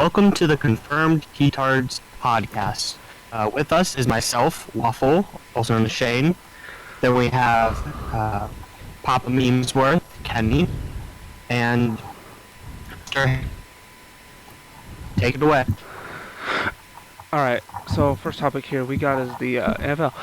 welcome to the Confirmed Tards podcast. With us is myself, Waffle, also known as Shane. Then we have Papa Memesworth, Kenny, and Mr. Take it away. Alright, so first topic here we got is the NFL.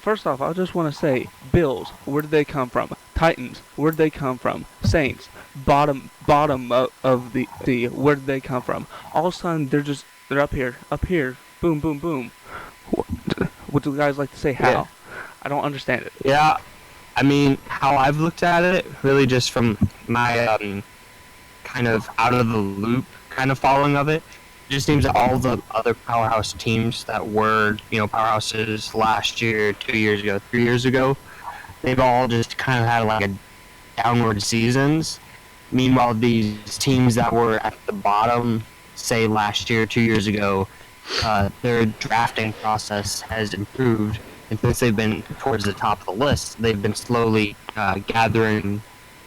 First off, I just want to say, Bills, where did they come from? Titans, where did they come from? Saints, bottom of the where did they come from? All of a sudden, they're up here, boom, boom, boom. What do you guys like to say? How? Yeah. I don't understand it. Yeah, I mean, how I've looked at it, really just from my kind of out of the loop kind of following of it, just seems that all the other powerhouse teams that were, powerhouses last year, 2 years ago, 3 years ago, they've all just kind of had like a downward seasons. Meanwhile, these teams that were at the bottom, say last year, 2 years ago, their drafting process has improved. And since they've been towards the top of the list, they've been slowly gathering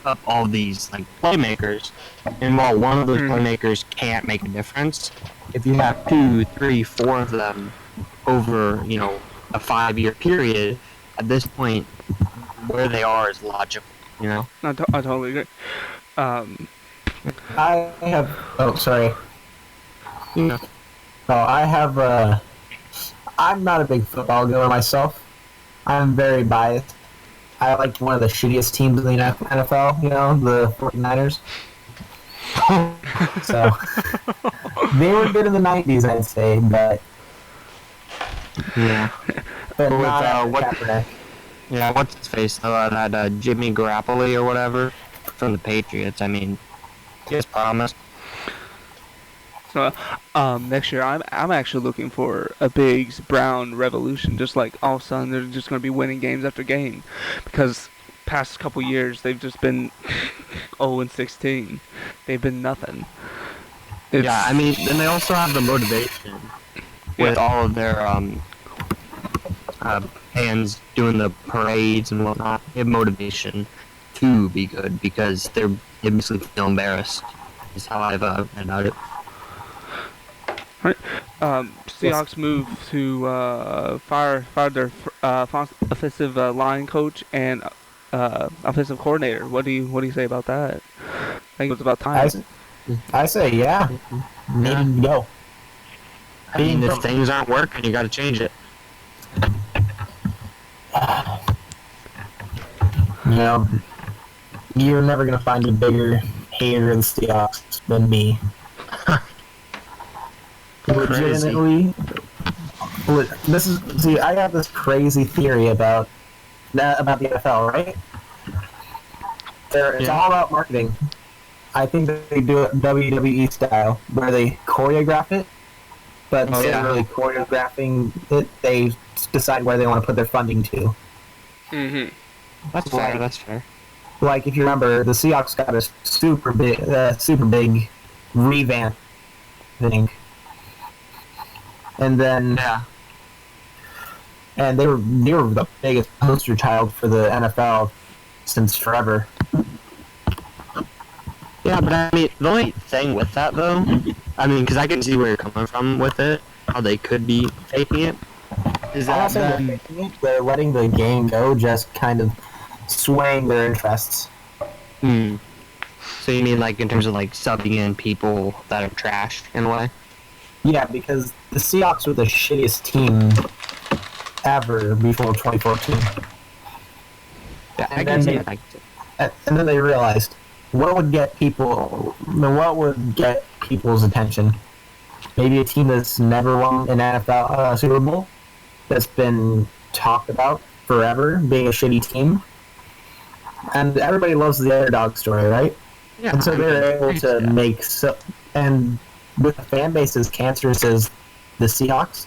up all these like playmakers. And while one of those playmakers can't make a difference, if you have 2, 3, 4 of them over, a 5-year period, at this point, where they are is logical, I totally agree. I have. Oh, sorry. Yeah. I have. I'm not a big football goer myself. I'm very biased. I like one of the shittiest teams in the NFL. The 49ers. So they were good in the '90s, I'd say, but Yeah. but With, not after what- Kaepernick. Yeah, what's his face? That Jimmy Garoppolo or whatever from the Patriots. I mean, he has promised. So, next year I'm actually looking for a big Brown revolution. Just like all of a sudden they're just going to be winning games after game, because past couple years they've just been 0-16. They've been nothing. Yeah, I mean, then they also have the motivation with all of their fans doing the parades and whatnot. They have motivation to be good because they basically feel embarrassed. Is how I've read about it. Right. Seahawks moved to fire their offensive line coach and offensive coordinator. What do you say about that? I think it was about time. I say, yeah. Needed to go. I mean, if things aren't working, you got to change it. You're never going to find a bigger hater of the Seahawks than me. Legitimately, I have this crazy theory about the NFL, right? It's all about marketing. I think that they do it WWE style, where they choreograph it, but instead of really choreographing it, they decide where they want to put their funding to. That's fair. That's fair. Like, if you remember, the Seahawks got a super big revamp thing. And then, and they were the biggest poster child for the NFL since forever. Yeah, but I mean, the only thing with that though, I mean, because I can see where you're coming from with it, how they could be faking it, is that they're letting the game go, just kind of swaying their interests. So you mean like in terms of like subbing in people that are trash in a way? Yeah, because the Seahawks were the shittiest team ever before 2014. Yeah, I can see that. And then they realized, what would get people's attention? Maybe a team that's never won an NFL Super Bowl, that's been talked about forever, being a shitty team. And everybody loves the underdog story, right? Yeah, and so they're able to make and with a fan base as cancerous as the Seahawks,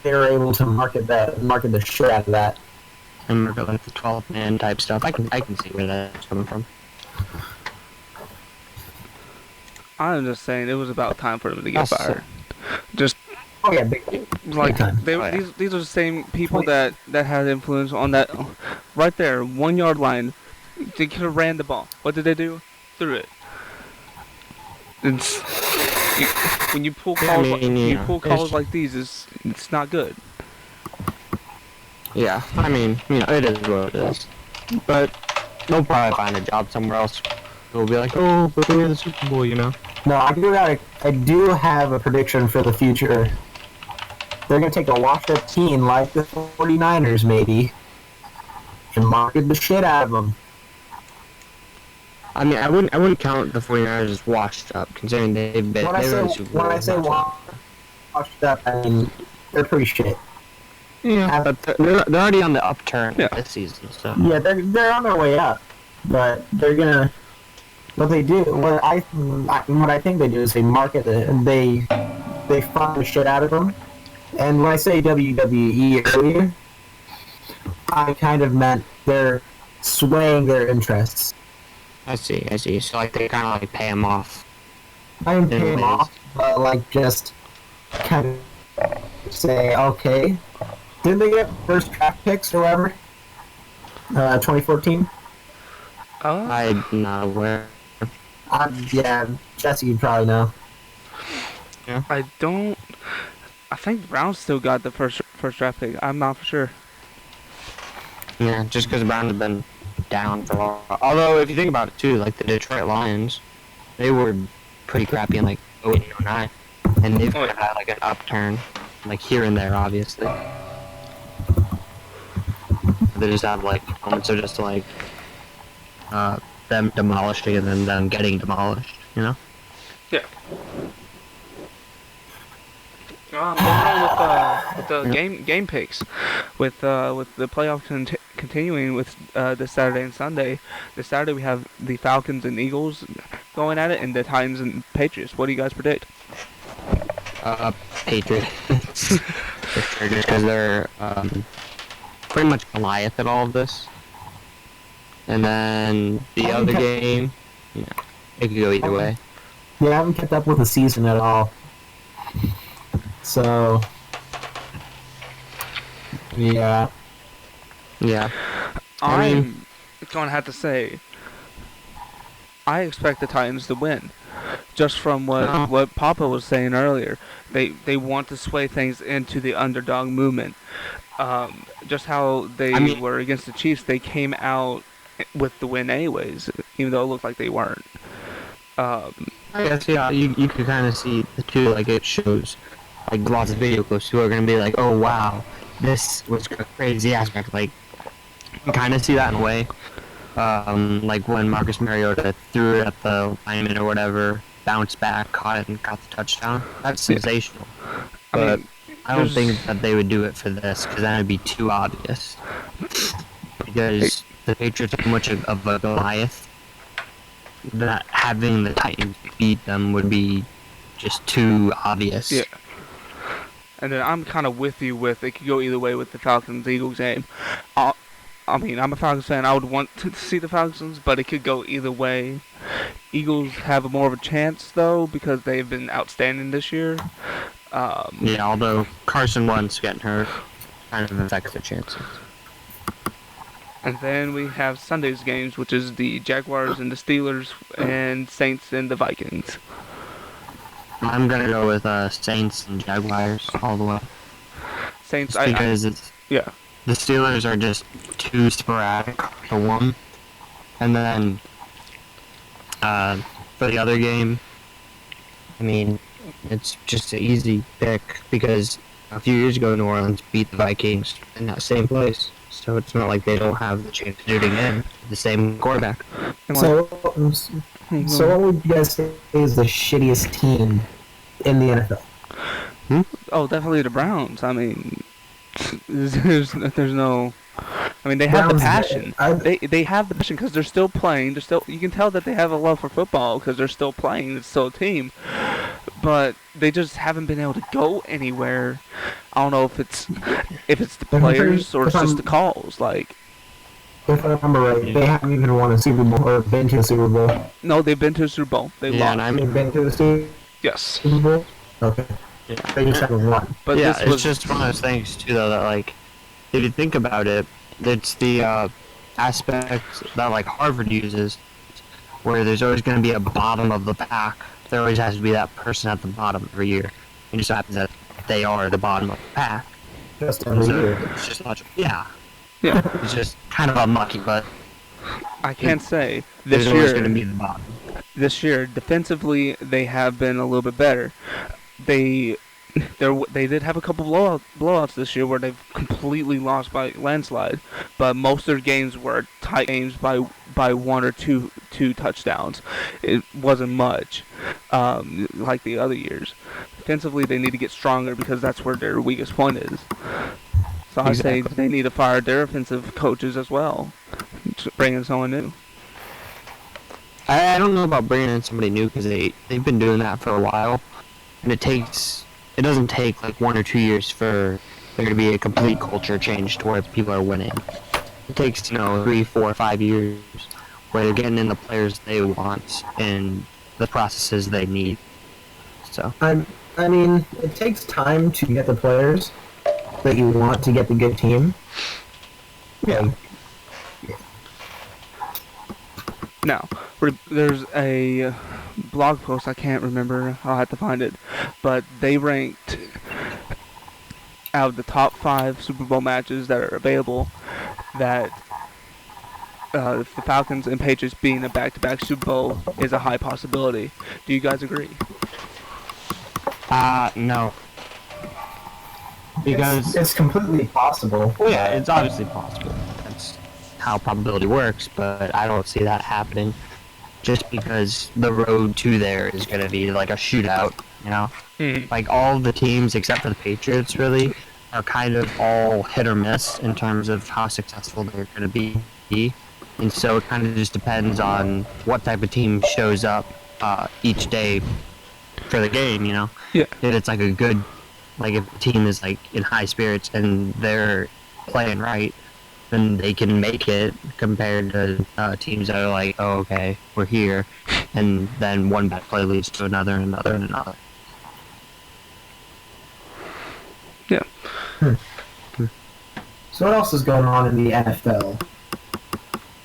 they were able to market the shit out of that. And market like the 12-man type stuff. I can see where that's coming from. I'm just saying it was about time for them to get fired. Just big like time. These are the same people that had influence on that right there 1 yard line. They could have ran the ball. What did they do? Threw it. It's you, when you pull Yeah, I calls, mean, when you yeah, pull calls like these, it's not good. Yeah, I mean, it is what it is. But they'll probably find a job somewhere else. They'll be like, oh, but they win the Super Bowl, No, I do have a prediction for the future. They're going to take a washed-up team like the 49ers, maybe, and market the shit out of them. I mean, I wouldn't count the 49ers as washed up, considering they've been When I they say were in the Super Bowl. washed up, I mean they're pretty shit. Yeah, but they're already on the upturn this season, so. Yeah, they're on their way up, but they're gonna. What they do, what I think they do is they market it and they fund the shit out of them. And when I say WWE earlier, I kind of meant they're swaying their interests. I see. So, like, they kind of, like, pay them off. I didn't pay them off, but, like, just kind of say, okay. Didn't they get first draft picks or whatever? 2014? I'm not aware. Yeah, Jesse, you'd probably know. Yeah. I think the Browns still got the first draft pick. I'm not for sure. Yeah, just because the Browns have been down for a while. Although, if you think about it, too, like, the Detroit Lions, they were pretty crappy in, like, 08 and 09. And they've kind of had, like, an upturn, like, here and there, obviously. They just have, like, moments of just, like, them demolishing and then them getting demolished, Yeah. Moving on with the game picks, with the playoff continuing with this Saturday and Sunday. This Saturday we have the Falcons and Eagles going at it, and the Titans and Patriots. What do you guys predict? Patriots. For sure, just because they're pretty much Goliath at all of this. And then the other game, it could go either way. Yeah, I haven't kept up with the season at all. So, yeah. Yeah. I'm going to have to say, I expect the Titans to win. Just from what Papa was saying earlier, they want to sway things into the underdog movement. Just how they were against the Chiefs, they came out with the win anyways, even though it looked like they weren't. I guess, yeah, you could kind of see the two, like, it shows, like, lots of video clips who are going to be like, oh, wow, this was a crazy aspect. Like, you can kind of see that in a way. Like, when Marcus Mariota threw it at the lineman or whatever, bounced back, caught it, and got the touchdown. That's sensational. But I don't think that they would do it for this, because that would be too obvious. Because the Patriots are much of a Goliath that having the Titans beat them would be just too obvious. Yeah. And then I'm kind of with you with it could go either way with the Falcons-Eagles game. I'm a Falcons fan. I would want to see the Falcons, but it could go either way. Eagles have more of a chance, though, because they've been outstanding this year. Yeah, although Carson Wentz getting hurt kind of affects their chances. And then we have Sunday's games, which is the Jaguars and the Steelers, and Saints and the Vikings. I'm gonna go with Saints and Jaguars all the way. Saints, because the Steelers are just too sporadic for one, and then for the other game, I mean, it's just an easy pick because a few years ago New Orleans beat the Vikings in that same place. So it's not like they don't have the chance to do it again. The same quarterback. So what would you guys say is the shittiest team in the NFL? Oh, definitely the Browns. I mean, there's no. I mean, they have the passion. They have the passion because they're still playing. You can tell that they have a love for football because they're still playing. It's still a team, but they just haven't been able to go anywhere. I don't know if it's the players or it's just the calls. Like, if I remember right, they haven't even won a Super Bowl or been to a Super Bowl. No, they've been to a Super Bowl. They lost. They've been to a Super Bowl. Okay. Yeah. They just haven't won. But yeah, it's just one of those things too, though, that like, if you think about it, it's the aspect that like Harvard uses, where there's always going to be a bottom of the pack there always has to be that person at the bottom every year. It just happens that they are the bottom of the pack. Just every year. It's just not. Yeah. Yeah. It's just kind of unlucky, but I can't say this there's always year. going to be the bottom. This year, defensively, they have been a little bit better. They did have a couple blowouts this year where they've completely lost by landslide, but most of their games were tight games by one or two touchdowns. It wasn't much like the other years. Defensively, they need to get stronger because that's where their weakest point is. So I say they need to fire their offensive coaches as well, bring in someone new. I don't know about bringing in somebody new because they've been doing that for a while, and it doesn't take like 1 or 2 years for there to be a complete culture change to where people are winning. It takes 3, 4, 5 years where they're getting in the players they want and the processes they need. So I mean, it takes time to get the players that you want to get the good team. Yeah. Now, there's a blog post, I can't remember, I'll have to find it, but they ranked out of the top 5 Super Bowl matches that are available that the Falcons and Patriots being a back-to-back Super Bowl is a high possibility. Do you guys agree? No. Because it's completely possible. Well, yeah, it's obviously possible. That's how probability works, but I don't see that happening. Just because the road to there is going to be like a shootout, Like all the teams except for the Patriots, really, are kind of all hit or miss in terms of how successful they're going to be. And so it kind of just depends on what type of team shows up each day for the game, Yeah. If it's like a good, like if the team is like in high spirits and they're playing right, then they can make it compared to teams that are like, oh, okay, we're here, and then one bad play leads to another and another and another. Yeah. So what else is going on in the NFL,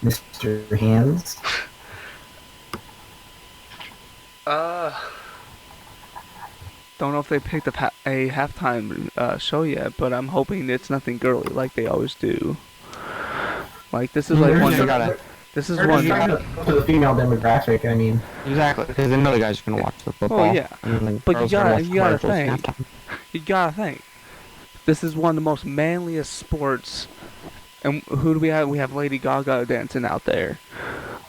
Mr. Hands? Don't know if they picked a halftime show yet, but I'm hoping it's nothing girly like they always do. Like this is like one. This is one. Trying to go to the female demographic. I mean, Exactly, because they know the guys are gonna watch the football. Oh yeah, but you gotta think. This is one of the most manliest sports. And who do we have? We have Lady Gaga dancing out there.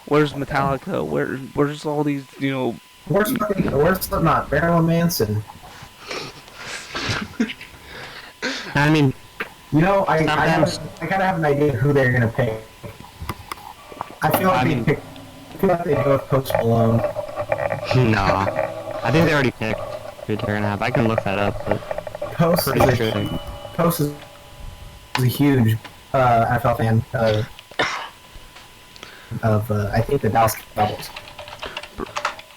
Where's Metallica? Where's all these? Where's Slipknot? Marilyn Manson. I mean, I kind of have an idea who they're gonna pick. I feel like they go with Post Malone. no, I think they already picked who they're gonna have. I can look that up, but Post is a huge NFL fan of I think the Dallas Cowboys.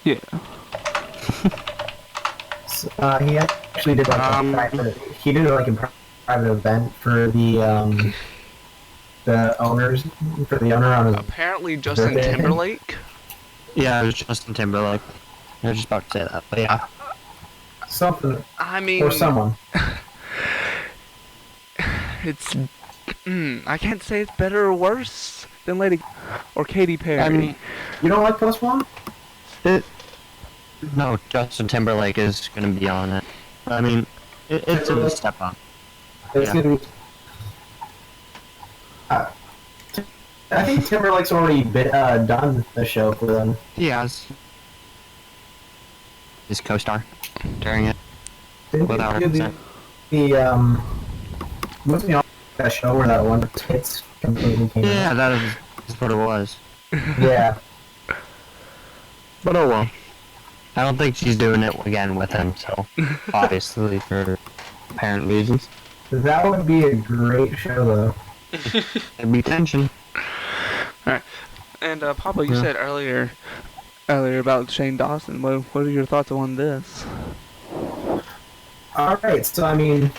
Yeah. So, he actually did like a private event for the owners, for the owner on his Apparently, Justin birthday. Timberlake. yeah, it was Justin Timberlake. I was just about to say that, but yeah. Something I mean, or someone. It's. I can't say it's better or worse than Lady or Katy Perry. You don't like Post Malone? No, Justin Timberlake is going to be on it. I mean, it's a step up. It's gonna be. I think Timberlake's already done the show for them. He has his co-star during it. Didn't Without he do consent. wasn't he on that show where that one tits completely came Yeah, out? that is what it was. Yeah. But oh well. I don't think she's doing it again with him, so obviously for apparent reasons. That would be a great show, though. There'd be tension. Alright. And Papa, you said earlier about Shane Dawson. What are your thoughts on this? Alright, so I mean,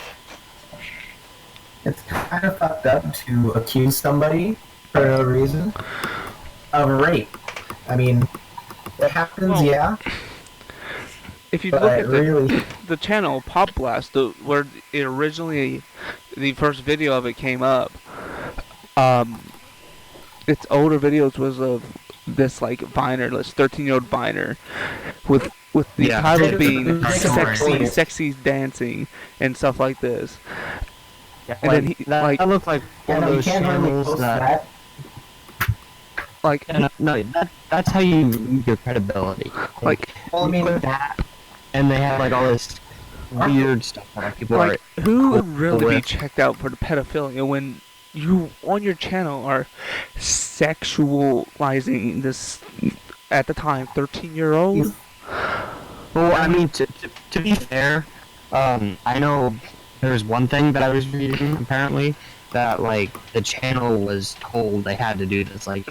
it's kind of fucked up to accuse somebody for no reason of rape. I mean, it happens, Well, yeah. if you But look at really, the channel Pop Blast, where it originally, the first video of it came up, its older videos was of this like Viner, this 13-year-old Viner, with the Yeah. title being Sexy. sexy dancing and stuff like this. Yeah, And then he that, like that looked like yeah, one of no, you those can't really channels post that. that. like Yeah, no, that's how you lose your credibility. Like, Well, I you mean, put that, and they have like all this weird stuff that like, people like are. who would cool really be with. checked out for the pedophilia when you on your channel are sexualizing this at the time 13-year-old? Well, I mean, to be fair, I know there's one thing that I was reading apparently that like the channel was told they had to do this, like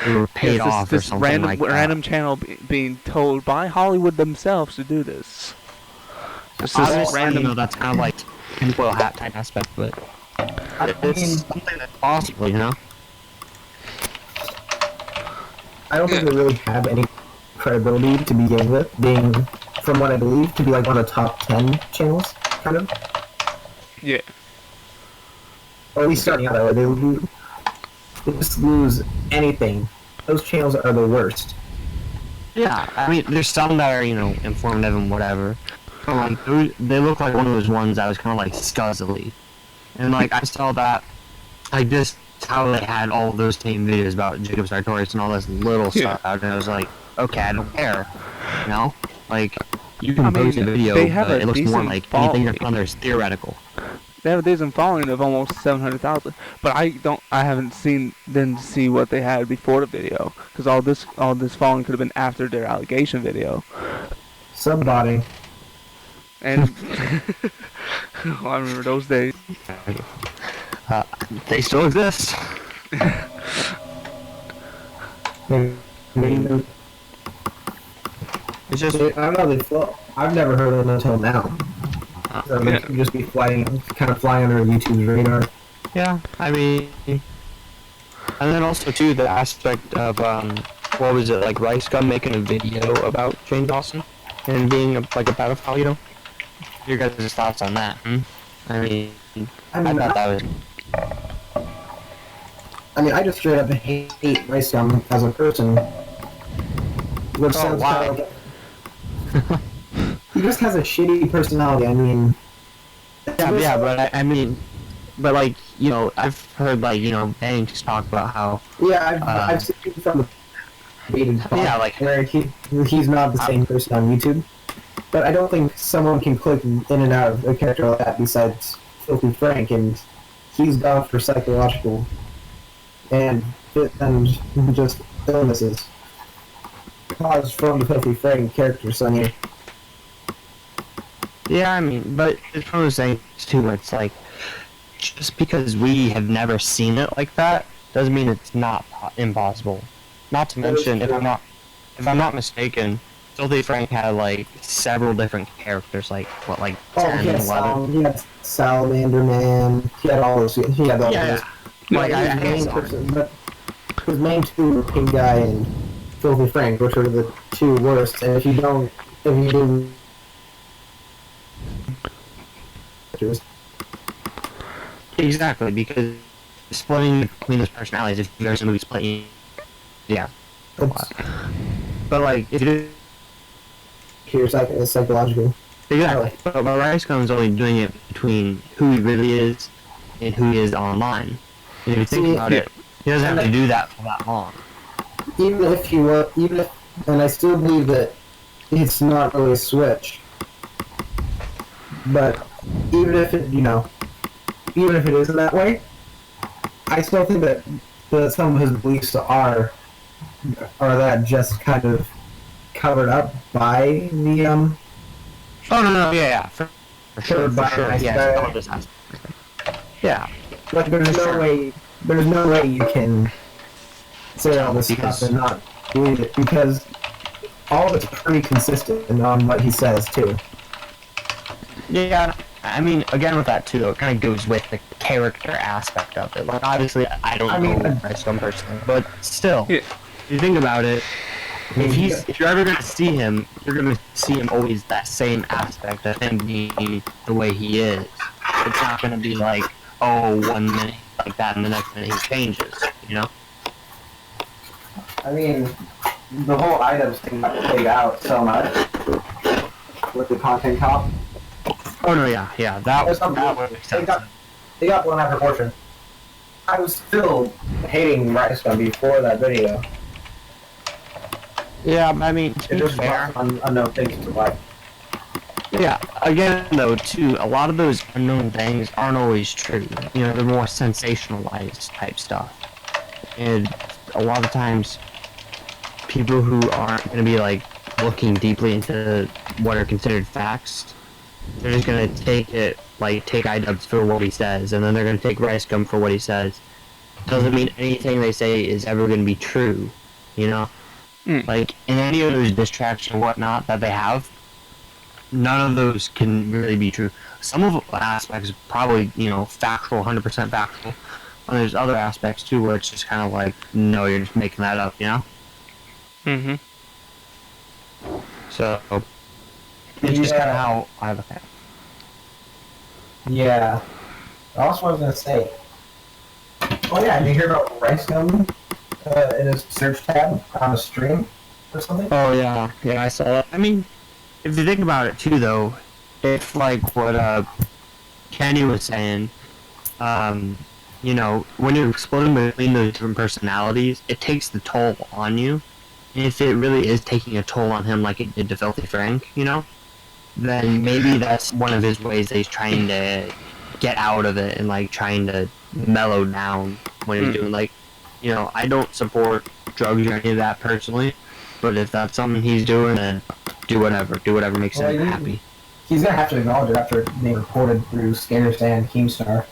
they were paid Yes, off or this something random like that. random channel being told by Hollywood themselves to do this. It's this Obviously, random. you know, that's kind of like tinfoil hat type aspect, but it's something that's possible, you know. I don't think they really have any credibility to begin with, being, from what I believe, to be like one of the top 10 channels, kind of. Yeah. Or at least starting out that way. They just lose anything. Those channels are the worst. Yeah, I mean, there's some that are, you know, informative and whatever. But, like, they look like one of those ones that was kind of, like, scuzzly. And, like, I saw that, like, this, how they had all those same videos about Jacob Sartorius and all this little stuff out, and I was like, okay, I don't care. You know? Like, you can post a video, they have but a it looks more decent like following. anything on there is theoretical. They have a decent following of almost 700,000, but I haven't seen them see what they had before the video, because all this following could have been after their allegation video. Somebody. And oh, I remember those days. They still exist. Maybe, It's just, I don't know, they float. I've never heard of them until now. So they Yeah. could just be kind of flying under YouTube's radar. yeah, I mean, and then also too the aspect of what was it, like Rice Gum making a video about Jane Dawson and being like a pedophile, you know? Your guys' thoughts on that? I mean, I thought that was. I just straight up hate Rice Gum as a person. Which sounds why? kind of he just has a shitty personality. I mean, Yeah, but I mean, but like, you know, I've heard like, you know, Banks talk about how. yeah, I've seen people from the debated Yeah, like where he's not the same person on YouTube. But I don't think someone can click in and out of a character like that besides Filthy Frank, and he's gone for psychological and just illnesses caused from the Filthy Frank character. So I mean, yeah, I mean, but it's one of those things too where it's like, just because we have never seen it like that doesn't mean it's not impossible. Not to mention, if I'm not mistaken, Filthy Frank had like several different characters, like what, like 10, he had 11. He had Salamander Man. He had all those. He had all those. Like his main person, but his main two were Pink Guy and Filthy Frank, which are the two worst. And if you do Exactly, because splitting between those personalities, if there's a movie splitting, yeah. But like, if you do, here's like a psychological. exactly. But Rice Gum's only doing it between who he really is and who he is online. And if you think about it, he doesn't have to do that for that long. Even if, and I still believe that it's not really a switch. But even if it, even if it isn't that way, I still think that some of his beliefs are that just kind of covered up by the Oh no, yeah, for sure, nice yeah, guy. some of this aspect. Yeah, Like there's no way you can say all this stuff and not believe it, because all of it's pretty consistent on what he says too. yeah. I mean, again with that too, it kind of goes with the character aspect of it. Like obviously, I don't know Rice Gum personally, but still, Yeah. if you think about it, If you're ever gonna see him, you're gonna see him always that same aspect of him being the way he is. It's not gonna be like, oh, 1 minute like that and the next minute he changes, you know? I mean, the whole items thing got played out so much with the content cop. Oh no, yeah, that would make sense. They got blown out of proportion. I was still hating Rice before that video. Yeah, I mean, to It be just fair, unknown things to like. yeah, again though, too, a lot of those unknown things aren't always true. You know, they're more sensationalized type stuff. And a lot of times, people who aren't going to be, like, looking deeply into what are considered facts, they're just going to take it, like, take iDubbbz for what he says, and then they're going to take Rice Gum for what he says. Doesn't mean anything they say is ever going to be true, you know? Like, in any of those diss tracks and whatnot that they have, none of those can really be true. Some of the aspects probably, you know, factual, 100% factual. And there's other aspects, too, where it's just kind of like, no, you're just making that up, you know? Mm-hmm. So, it's just kind of how I look at it. Yeah. Also, I was gonna say. Oh yeah, did you hear about Rice Gum in his search tab on a stream or something? Oh, yeah, I saw that. I mean, if you think about it, too, though, it's like what Kenny was saying, you know, when you're exploding between those different personalities, it takes the toll on you. And if it really is taking a toll on him like it did to Filthy Frank, you know, then maybe that's one of his ways that he's trying to get out of it and, like, trying to mellow down when he's doing, like, you know, I don't support drugs or any of that personally, but if that's something he's doing, then do whatever makes him happy. He's gonna have to acknowledge it after being reported through Scanners and Keemstar.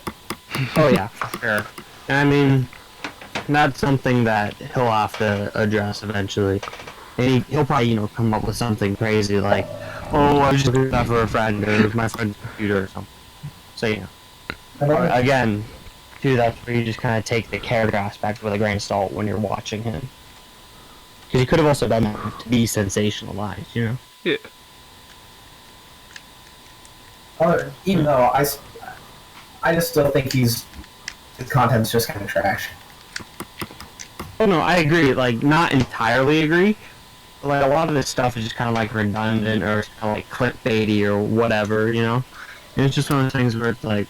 Oh yeah, for sure. And I mean, that's something that he'll have to address eventually. And he'll probably, you know, come up with something crazy like, oh, I was just looking that for a friend or my friend's computer or something. So, you know. Again, too, that's where you just kind of take the character aspect with a grain of salt when you're watching him. Because he could have also done that to be sensationalized, you know? Yeah. Even though I just still think his content's just kind of trash. Oh no, I agree. Like, not entirely agree. But, like, a lot of this stuff is just kind of like redundant or kind of like clickbaity or whatever, you know? And it's just one of those things where it's like,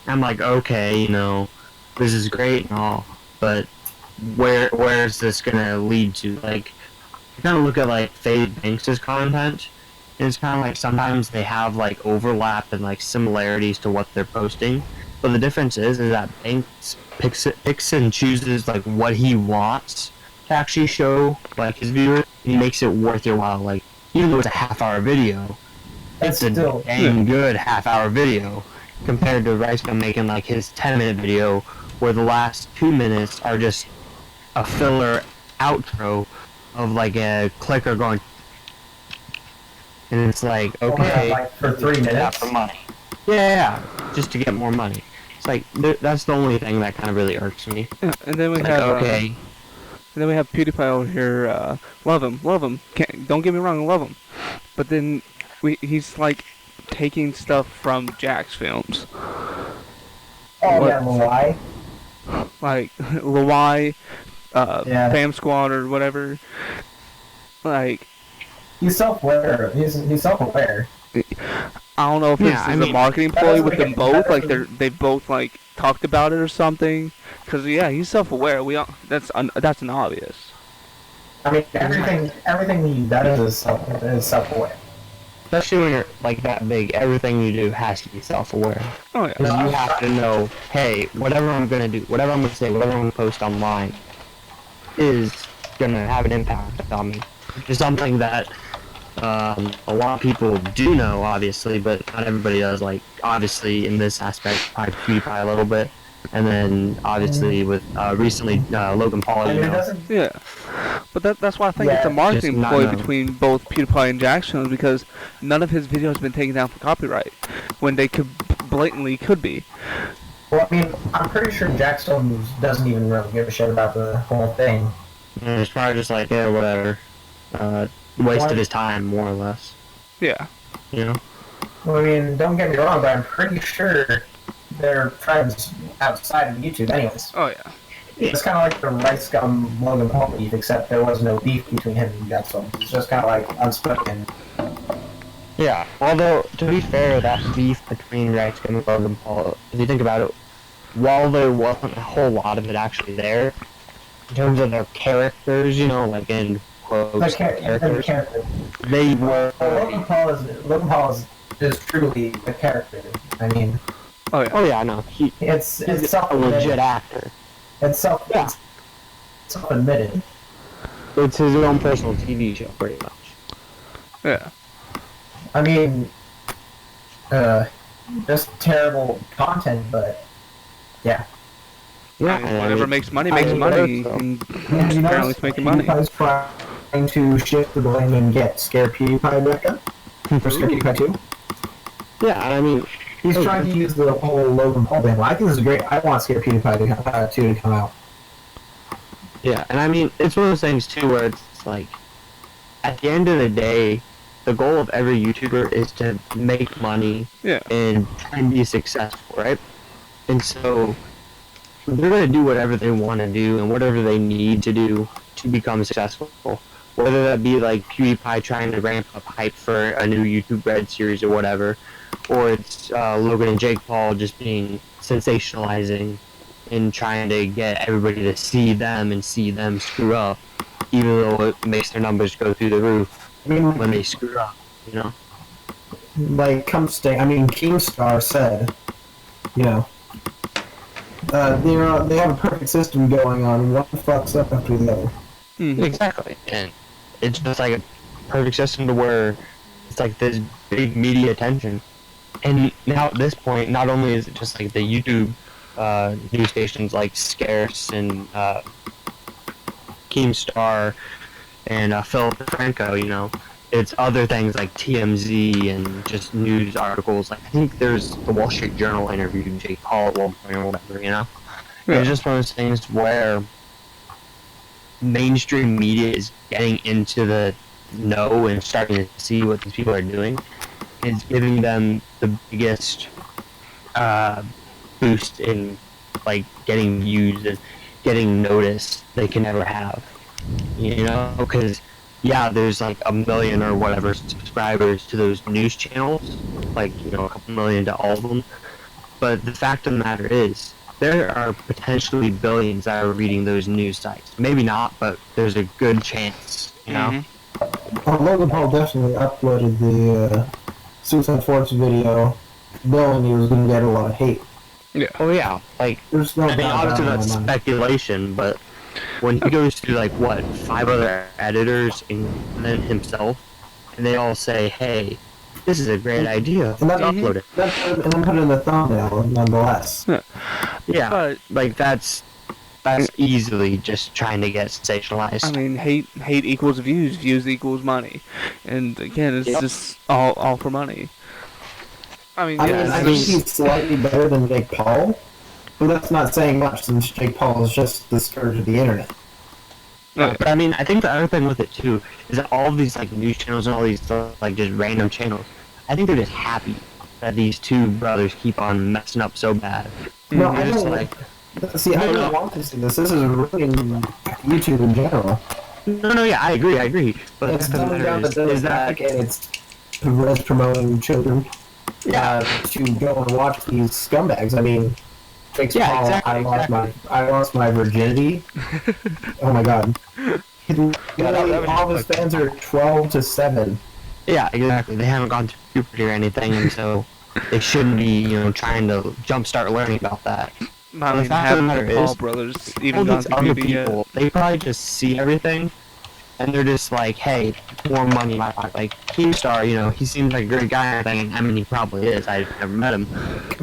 I'm like, okay, you know, this is great and all, but where is this gonna lead to? Like, you kind of look at like Fade Banks' content, and it's kind of like sometimes they have like overlap and like similarities to what they're posting, but the difference is that Banks picks and chooses like what he wants to actually show like his viewers. He makes it worth your while. Like, even though it's a half-hour video, it's a dang good half-hour video compared to Rice Gum making like his 10-minute video where the last 2 minutes are just a filler outro of like a clicker going, and it's like, okay, like for 3 minutes for money. Yeah, just to get more money. It's like that's the only thing that kind of really irks me. Yeah, and then we Like, have okay, and then we have PewDiePie over here. Love him. Don't get me wrong, love him. But then he's like taking stuff from Jack's films. Oh yeah, why? Like Lawai, Fam Squad or whatever. Like, he's self-aware. He's self-aware. I don't know if this is a marketing ploy with them both. Like they both like talked about it or something. Cause yeah, he's self-aware. That's an obvious. I mean, everything he does is self-aware. especially when you're like that big, everything you do has to be self-aware. Oh yeah. Because you have to know, hey, whatever I'm gonna do, whatever I'm gonna say, whatever I'm gonna post online is gonna have an impact on me. Which is something that a lot of people do know, obviously, but not everybody does. Like, obviously, in this aspect, probably PewDiePie a little bit, and then obviously with recently Logan Paul. You know. Yeah, but that's why I think it's a marketing ploy between both PewDiePie and Jackson, because none of his videos have been taken down for copyright when they could blatantly could be. Well, I mean, I'm pretty sure Jackson doesn't even really give a shit about the whole thing. And it's probably just like, yeah, whatever. wasted his time more or less. Yeah. You know. Well, I mean, don't get me wrong, but I'm pretty sure they're friends outside of YouTube, anyways. Oh yeah. It's kind of like the Rice Gum Logan Paul beef, except there was no beef between him and Gutso. It's just kind of like unspoken. Yeah. Although to be fair, that beef between Rex and Logan Paul, if you think about it, while there wasn't a whole lot of it actually there, in terms of their characters, you know, like in quotes, characters, they were. Logan Paul is truly a character. I mean, Oh yeah. Oh yeah, no, it's he's a self-admitted. legit actor. It's self-admitted. It's his own personal TV show, pretty much. Yeah. I mean, just terrible content, but yeah. Yeah, I mean, whatever makes money makes money. And And apparently it's making money. PewDiePie's trying to shift the blame and get Scare PewDiePie back up. For Scare PewDiePie 2. Yeah, I mean, He's trying to use the whole Logan Paul thing. Well, I think this is great. I want Scare PewDiePie 2 to come out. yeah, and I mean, it's one of those things too where it's like, at the end of the day, the goal of every YouTuber is to make money Yeah. and try and be successful, right? And so they're gonna do whatever they want to do and whatever they need to do to become successful. Whether that be like PewDiePie trying to ramp up hype for a new YouTube Red series or whatever, or it's Logan and Jake Paul just being sensationalizing and trying to get everybody to see them and see them screw up, even though it makes their numbers go through the roof I mean, when they screw up, you know? like, Keemstar said, you know, they have a perfect system going on. One fucks up after the other. Mhm. Exactly. And it's just like a perfect system to where it's like this big media attention. And now at this point, not only is it just like the YouTube news stations like Scarce and Keemstar and Philip DeFranco, you know, it's other things like TMZ and just news articles. Like I think there's the Wall Street Journal interviewed Jake Paul at one point or whatever, you know? Yeah. It's just one of those things where mainstream media is getting into the know and starting to see what these people are doing. It's giving them the biggest boost in like getting views and getting noticed they can ever have. You know, because yeah, there's like 1 million or whatever subscribers to those news channels, like you know, a couple million to all of them. But the fact of the matter is, there are potentially billions that are reading those news sites. Maybe not, but there's a good chance. You know. Mhm. Logan Paul definitely uploaded the Suicide Force video, knowing he was going to get a lot of hate. Yeah. Oh yeah, like There's no I mean, doubt obviously about it that's in my mind. speculation, but when he goes to like what 5 other editors and then himself, and they all say, "Hey, this is a great idea. And then Upload it." and then put it in the thumbnail, nonetheless. Yeah, But like that's easily just trying to get sensationalized. I mean, hate equals views. Views equals money. And again, it's Yep. just all for money. I mean, I yeah, mean, I it's- think he's slightly better than Jake Paul, but that's not saying much since Jake Paul is just the scourge of the internet. But I mean, I think the other thing with it too is that all of these like news channels and all these like just random channels, I think they're just happy that these two brothers keep on messing up so bad. No, They're I just don't like, See, I No, don't no. want to see this. This is ruining YouTube in general. no, yeah, I agree. But It's the fact of the dumbing down matter the is that demographic, and it's promoting children to go and watch these scumbags. I mean, Jake Yeah, Paul, exactly. I lost my virginity. Oh my god. Yeah, that was All of his fans are 12 to 7. yeah, exactly. They haven't gone through puberty or anything, and so they shouldn't be, you know, trying to jumpstart learning about that. not the even fact of the have matter the Paul is, brothers All even gone these through other puberty yet. people, they probably just see everything, and they're just like, hey, more money in my pocket. Like, Keemstar, you know, he seems like a great guy and everything. I mean, he probably is. I've never met him.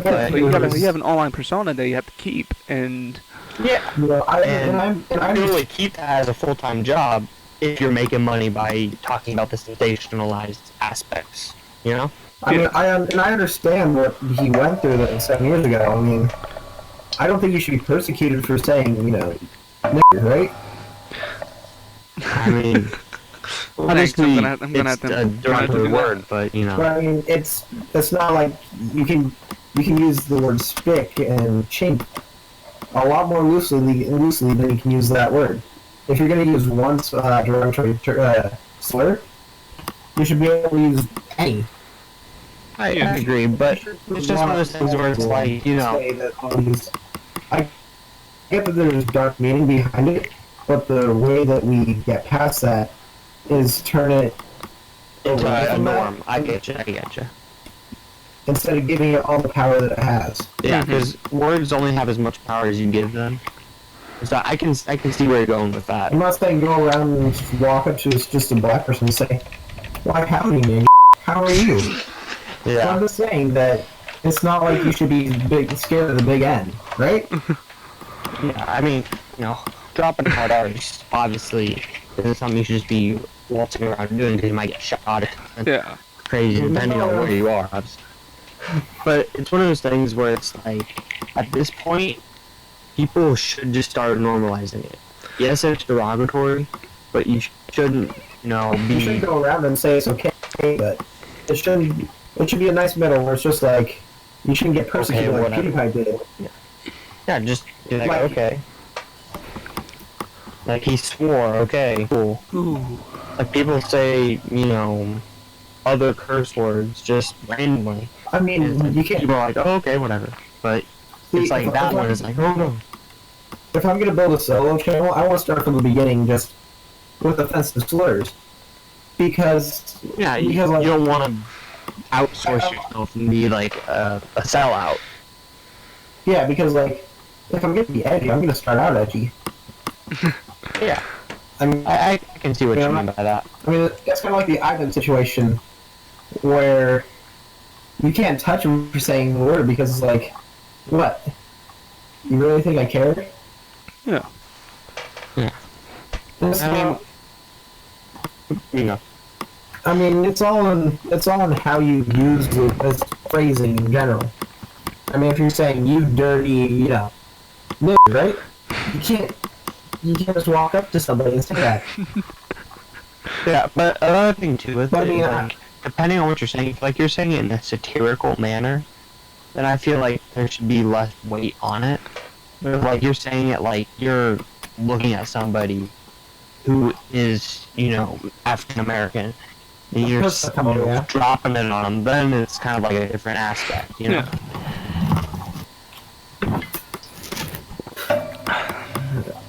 But you have an online persona that you have to keep, and Yeah. You know, And I you really keep that as a full-time job if you're making money by talking about the sensationalized aspects, you know? mean, I understand what he went through 7 years ago. I mean, I don't think you should be persecuted for saying, you know, nigger, right? I mean, Thanks. I'm Obviously, gonna have it's a to derogatory do that. word, but you know. But I mean, it's not like you can use the word spick and chink a lot more loosely than you can use that word. If you're going to use one derogatory slur, you should be able to use any. I agree, but it's just one of those things where it's like, you know, Say that all these, I get that there's dark meaning behind it, but the way that we get past that is turn it it's away a from that, norm. I get you. instead of giving it all the power that it has. Yeah, Mhm. because words only have as much power as you give them. So I can see where you're going with that. I'm not saying go around and just walk up to just a black person and say, "Why, howdy, man? How are you?" So Yeah. I'm just saying that it's not like you should be scared of the big N, right? Yeah, I mean, you know, dropping hard R's obviously isn't something you should just be waltzing around doing because you might get shot at Yeah. crazy depending on where you are. But it's one of those things where it's like, at this point, people should just start normalizing it. Yes, it's derogatory, but you shouldn't, you know, You shouldn't be. go around and say it's okay, but it shouldn't. It should be a nice middle where it's just like you shouldn't get persecuted like whatever. PewDiePie did. Yeah, just be like, Like- okay. Like he swore, okay, cool. Ooh. Like people say, you know, other curse words just randomly. I And mean, it's like, you can't. people are like, oh, okay, whatever. But it's See, like if- that if one I'm- is like, oh no. If I'm gonna build a solo channel, I want to start from the beginning, just with offensive slurs, because Yeah, you Because, like- don't want to outsource yourself and be like a sellout. yeah, because like if I'm gonna be edgy, I'm gonna start out edgy. Yeah, I mean, I can see what Yeah, you mean by that. it's kind of like the Ivan situation, where you can't touch him for saying the word because it's like, what? You really think I care? Yeah. It's I mean- not- You know, I mean, it's all in how you use this phrasing in general. I mean, if you're saying you dirty, you know, nigger, right? You can't just walk up to somebody and say that. yeah, but another thing too with But I it, mean, like, depending on what you're saying, if like you're saying it in a satirical manner, then I feel like there should be less weight on it. But if, like you're saying it like you're looking at somebody who is, you know, African American, and you're That's just, a couple, yeah. dropping it on them, then it's kind of like a different aspect, you know?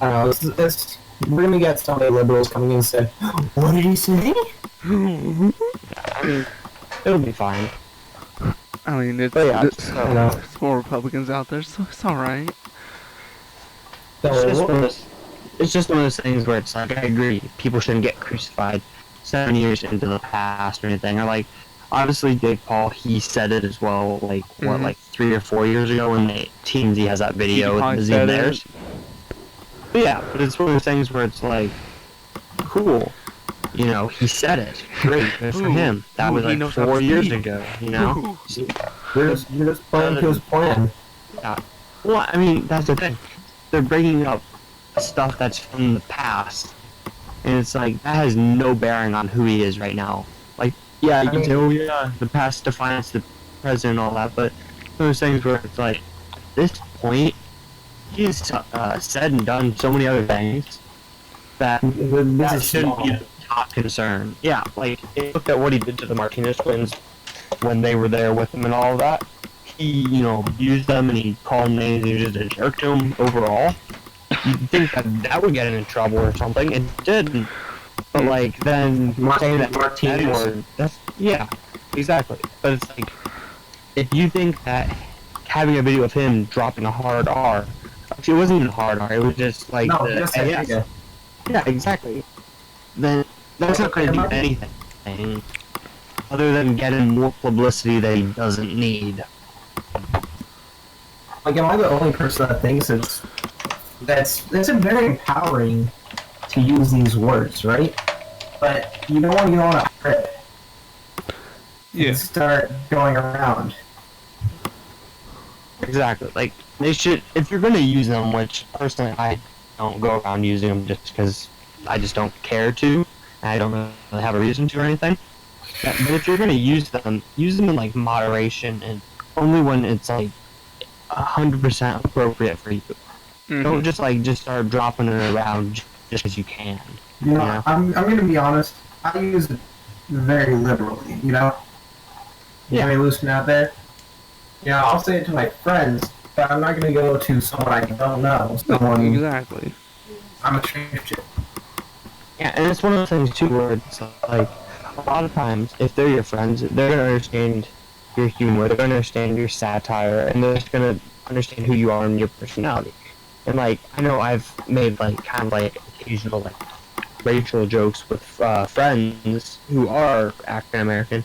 I don't know. We're gonna get so many liberals coming in and say, "What did he say?" I mean, it'll be fine. I mean, it's, But yeah, it's, I know. it's more Republicans out there, so it's all right. It's just, it's just one of those things where it's like, I agree, people shouldn't get crucified 7 years into the past or anything. Or like, obviously Jake Paul, he said it as well, like, what, Mhm. like 3 or 4 years ago when TMZ has that video with PewDiePie the said it. theirs. But yeah, but it's one of those things where it's like, cool. You know, he said it. Great, good for Ooh. him. That Ooh, was he like knows how 4 to years speak. ago, you know? You're just playing to his plan. Well, I mean, that's the thing. They're bringing up stuff that's from the past, and it's like that has no bearing on who he is right now. Like, yeah, you I can mean- say, oh yeah, the past defines the present and all that, but those things where it's like, at this point, he's said and done so many other things that This that is shouldn't small. be the top concern. Yeah, like look at what he did to the Martinez twins when they were there with him and all of that. He, you know, abused them and he called them names and he was just a jerk to them overall. You'd think that that would get him in trouble or something. It didn't. But like then saying that Martinez, that's yeah, exactly. But it's like if you think that having a video of him dropping a hard R, actually it wasn't even a hard R. It was just like No, the just that AS. nigga. Yeah, exactly. Then that's not going to do anything other than getting more publicity that he doesn't need. Like, am I the only person that thinks it's very empowering to use these words, right? But you don't want to get on a trip Yeah. and start going around. Exactly. Like they should, if you're going to use them, which personally I don't go around using them just because I just don't care to. and I don't really have a reason to or anything. But if you're gonna use them in like moderation and only when it's like 100% appropriate for you. Don't just start dropping it around just because you can. You know, I'm gonna be honest. I use it very liberally. You know. Yeah. I mean, loosen out there. You know, I'll say it to my friends, but I'm not gonna go to someone I don't know. Someone Exactly. I'm a stranger. Yeah, and it's one of those things too where it's like a lot of times if they're your friends, they're gonna understand your humor, they're gonna understand your satire, and they're just gonna understand who you are and your personality. And like I know I've made like kind of like occasional like racial jokes with friends who are African American,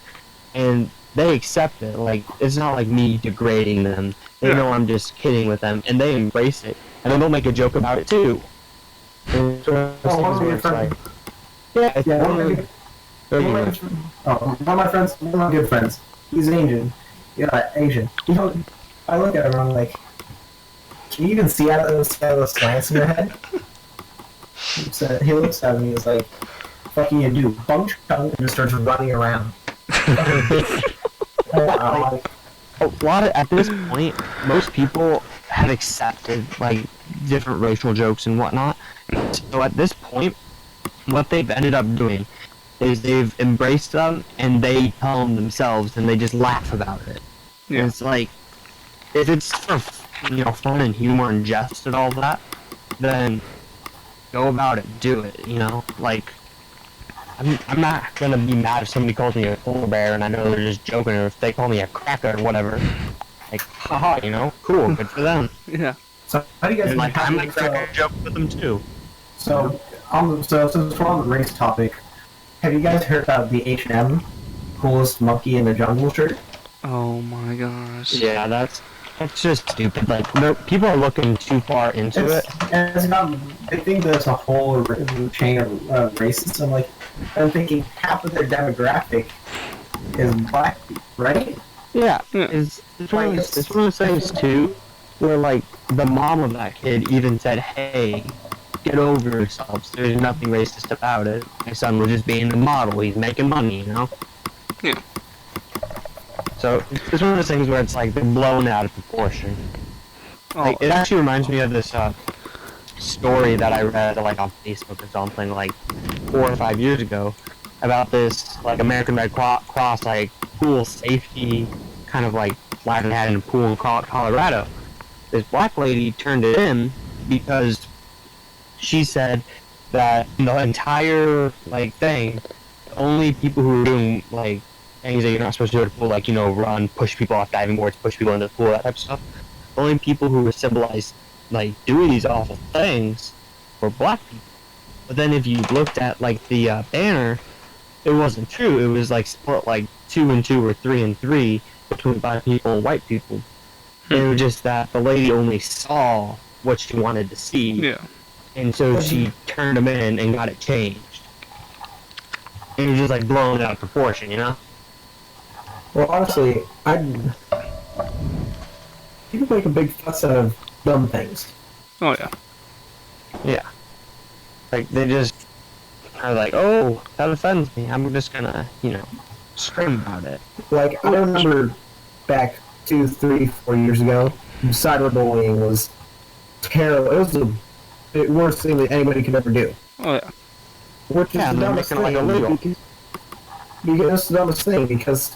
and they accept it. Like it's not like me degrading them. They know I'm just kidding with them, and they embrace it, and then they'll make a joke about it too. And so one of my friends, one of my good friends, he's Asian. Yeah, Asian. You know, I look at him and I'm like, can you even see out of those slants in your head? So he looks at me and he's like, fucking you do, bunch tongue, and just starts running around. Like, a lot of, at this point, most people have accepted like different racial jokes and whatnot. So at this point, what they've ended up doing is they've embraced them and they tell them themselves and they just laugh about it. Yeah. And it's like, if it's for fun and humor and jest and all that, then go about it, do it. Like. I'm not gonna be mad if somebody calls me a polar bear and I know they're just joking, or if they call me a cracker or whatever. Like, haha, cool, good for them. Yeah. So how do you guys? And like, I'm gonna crack a joke with them too. So, since we're on the race topic, have you guys heard about the H&M coolest monkey in the jungle shirt? Oh my gosh. Yeah, that's just stupid. Like, people are looking too far into it. It's not. I think there's a whole chain of racism. Like, I'm thinking half of their demographic is black people, right? Yeah, it's one of those things too, where like the mom of that kid even said, "Hey, get over yourselves. There's nothing racist about it. My son was just being a model. He's making money, Yeah. So it's one of those things where it's like they're blown out of proportion. Like, it actually reminds me of this story that I read like on Facebook or something like 4 or 5 years ago about this like American Red Cross like pool safety kind of like flag had in a pool in Colorado. This black lady turned it in because she said that in the entire like thing, only people who were doing like things that you're not supposed to do at a pool, like run, push people off diving boards, push people into the pool, that type of stuff. Only people who were civilized like doing these awful things were black people. But then if you looked at like the banner, it wasn't true. It was like split like 2 and 2 or 3 and 3 between black people and white people. It was just that the lady only saw what she wanted to see. Yeah. And so she turned them in and got it changed. And it was just like blown out of proportion, Well, honestly, people make a big fuss out of dumb things. Oh yeah. Yeah. Like, they just are like, oh, that offends me. I'm just gonna, scream about it. Like, I remember back 2, 3, 4 years ago, cyberbullying was terrible. It was the worst thing that anybody could ever do. Oh yeah. Which is the dumbest thing. Like illegal. Because it's the dumbest thing, because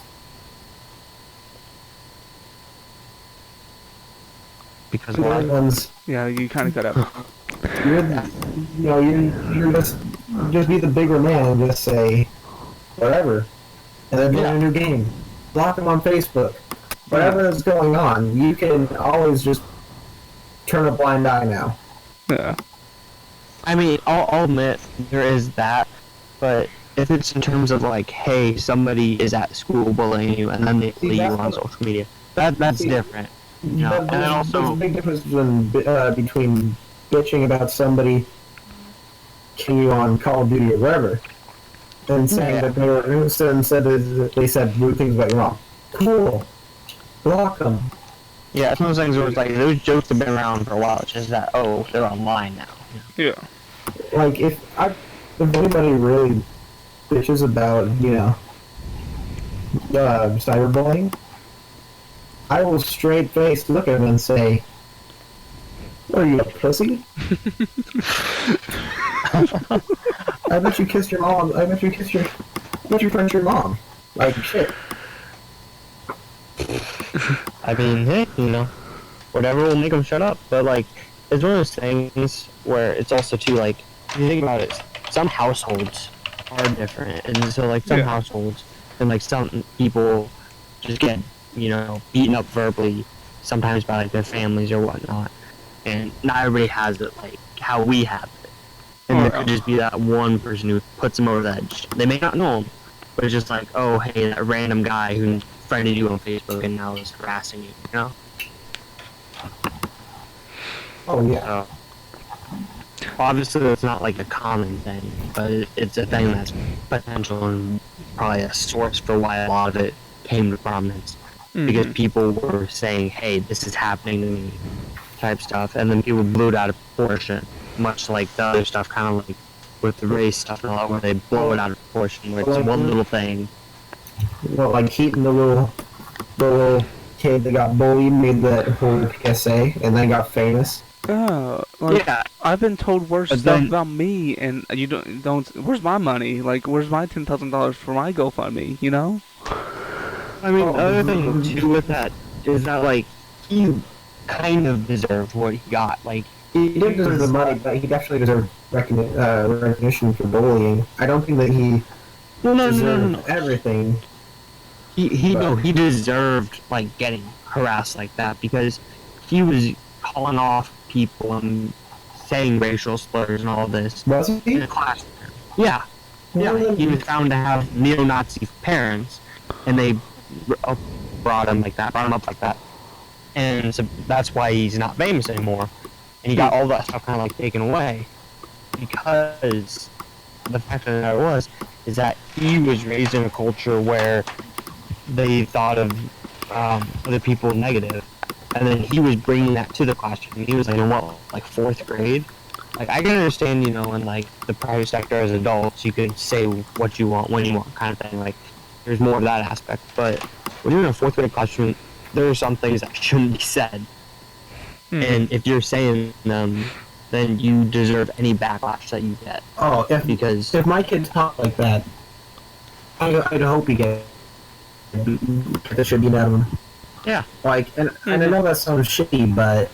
what? Yeah, you kind of cut up. You're just be the bigger man and just say whatever, and then join a new game. Block them on Facebook. Whatever is going on, you can always just turn a blind eye now. Yeah. I mean, I'll admit there is that, but if it's in terms of like, hey, somebody is at school bullying you, and then they bully you on social media, that's different. And then also, there's a big difference between bitching about somebody killing you on Call of Duty or whatever, and saying that they were innocent and said that they said rude things about your mom. Cool. Block them. Yeah, it's one of those things where it's like, those jokes have been around for a while, it's just that, oh, they're online now. Yeah. Like, if anybody really bitches about, cyberbullying, I will straight face look at them and say, "What are you, a pussy? I bet you kissed your mom. I bet you punched your mom. Like, shit." I mean, hey, whatever will make them shut up. But like, it's one of those things where it's also too like, if you think about it, some households are different, and so like some households and like some people just get beaten up verbally, sometimes by like their families or whatnot, and not everybody has it like how we have it. And there could just be that one person who puts them over the edge. They may not know him, but it's just like, oh hey, that random guy who friended you on Facebook and now is harassing you, Oh yeah. Obviously, it's not like a common thing, but it's a thing that's potential and probably a source for why a lot of it came to prominence. Because people were saying, hey, this is happening to me, type stuff, and then people blew it out of proportion, much like the other stuff, kind of like with the race stuff and all that, where they blow it out of proportion, where it's one little thing. Well, like Keaton, the little kid that got bullied, made the whole PSA, and then got famous. Yeah, I've been told worse stuff about me, and you don't. Where's my money? Like, where's my $10,000 for my GoFundMe? I mean, the other thing too with that is that like he kind of deserved what he got. Like he did deserve the money, but he definitely deserved recognition for bullying. I don't think that he deserved everything. He deserved like getting harassed like that because he was calling off people and saying racial slurs and all this. Was he? In the classroom. Yeah. Yeah, he was found to have neo-Nazi parents, and they brought him up like that. And so that's why he's not famous anymore. And he got all that stuff kind of like taken away. Because the fact of the matter is that he was raised in a culture where they thought of other people negative. And then he was bringing that to the classroom. He was like, in what, like 4th grade? Like, I can understand, in like the private sector as adults, you can say what you want, when you want, kind of thing. Like, there's more of that aspect. But when you're in a 4th grade classroom, there are some things that shouldn't be said. And if you're saying them, then you deserve any backlash that you get. Oh, if my kids talk like that, I'd hope he get the shit beat out of him. Yeah. Like, and I know that sounds shitty, but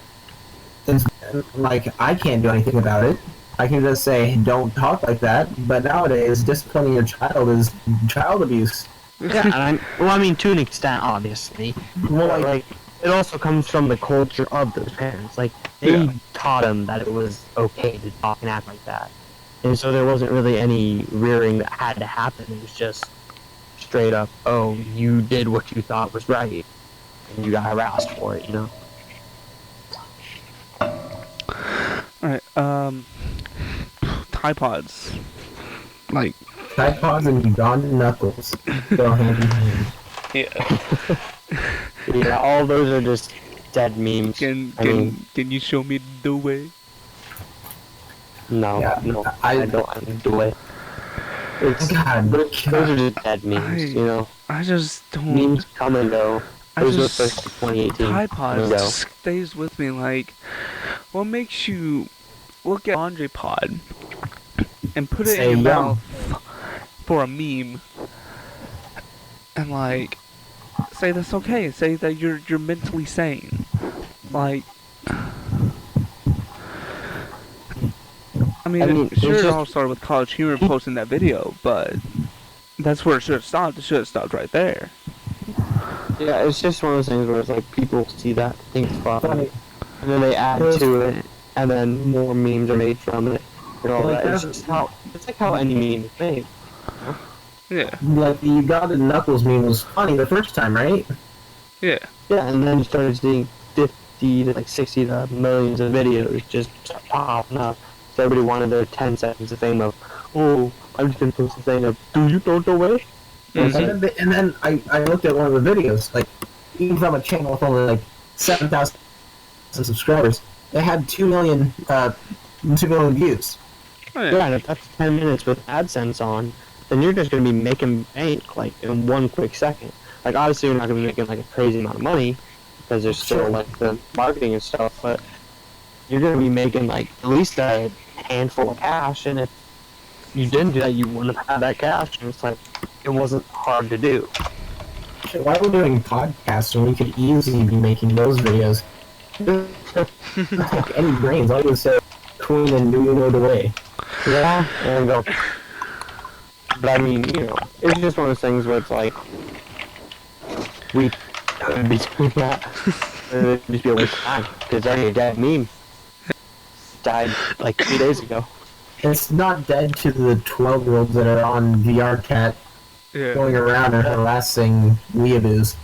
it's, like, I can't do anything about it. I can just say, don't talk like that. But nowadays, disciplining your child is child abuse. Yeah, I mean, to an extent, obviously. Well, like, it also comes from the culture of those parents. Like, they taught them that it was okay to talk and act like that. And so there wasn't really any rearing that had to happen. It was just straight up, oh, you did what you thought was right. And you got harassed for it, Alright, Pods. Like, Pods and Ugandan knuckles go hand in hand. Yeah. Yeah, all those are just dead memes. Can you show me the way? No, I don't do it. It's those are just dead memes, I just don't. Memes come and go. Those were first 2018. Pods stays with me. Like, what makes you look at Andre Pod and put it in your mouth for a meme, and like say that's okay. Say that you're mentally sane. Like, I mean sure, it all started with College Humor posting that video, but that's where it should have stopped. It should have stopped right there. Yeah, it's just one of those things where it's like people see that, think it's funny, and then they add to it, and then more memes are made from it, and all that. It's like how any meme is made. Yeah. Like the Ugandan Knuckles meme was funny the first time, right? Yeah. Yeah, and then you started seeing 50 to like 60 to millions of videos just popping up. So everybody wanted their 10 seconds of fame of, oh, I'm just gonna post a thing of, do you throw it away? And then I looked at one of the videos, like, even from a channel with only like 7,000 subscribers, it had 2 million views. Oh, yeah, and if that's 10 minutes with AdSense on, then you're just gonna be making bank like in one quick second. Like obviously you're not gonna be making like a crazy amount of money because there's still like the marketing and stuff, but you're gonna be making like at least a handful of cash, and if you didn't do that, you wouldn't have had that cash, and it's like it wasn't hard to do. Shit, why are we doing podcasts when we could easily be making those videos? Like any brains, all you would say Queen and New World away. Yeah, and go. But I mean, you know, it's just one of those things where it's like we could be doing that. It'd just be a waste of time because already a dead meme died like 2 days ago. It's not dead to the 12-year-olds that are on VR chat going around and harassing weeaboos.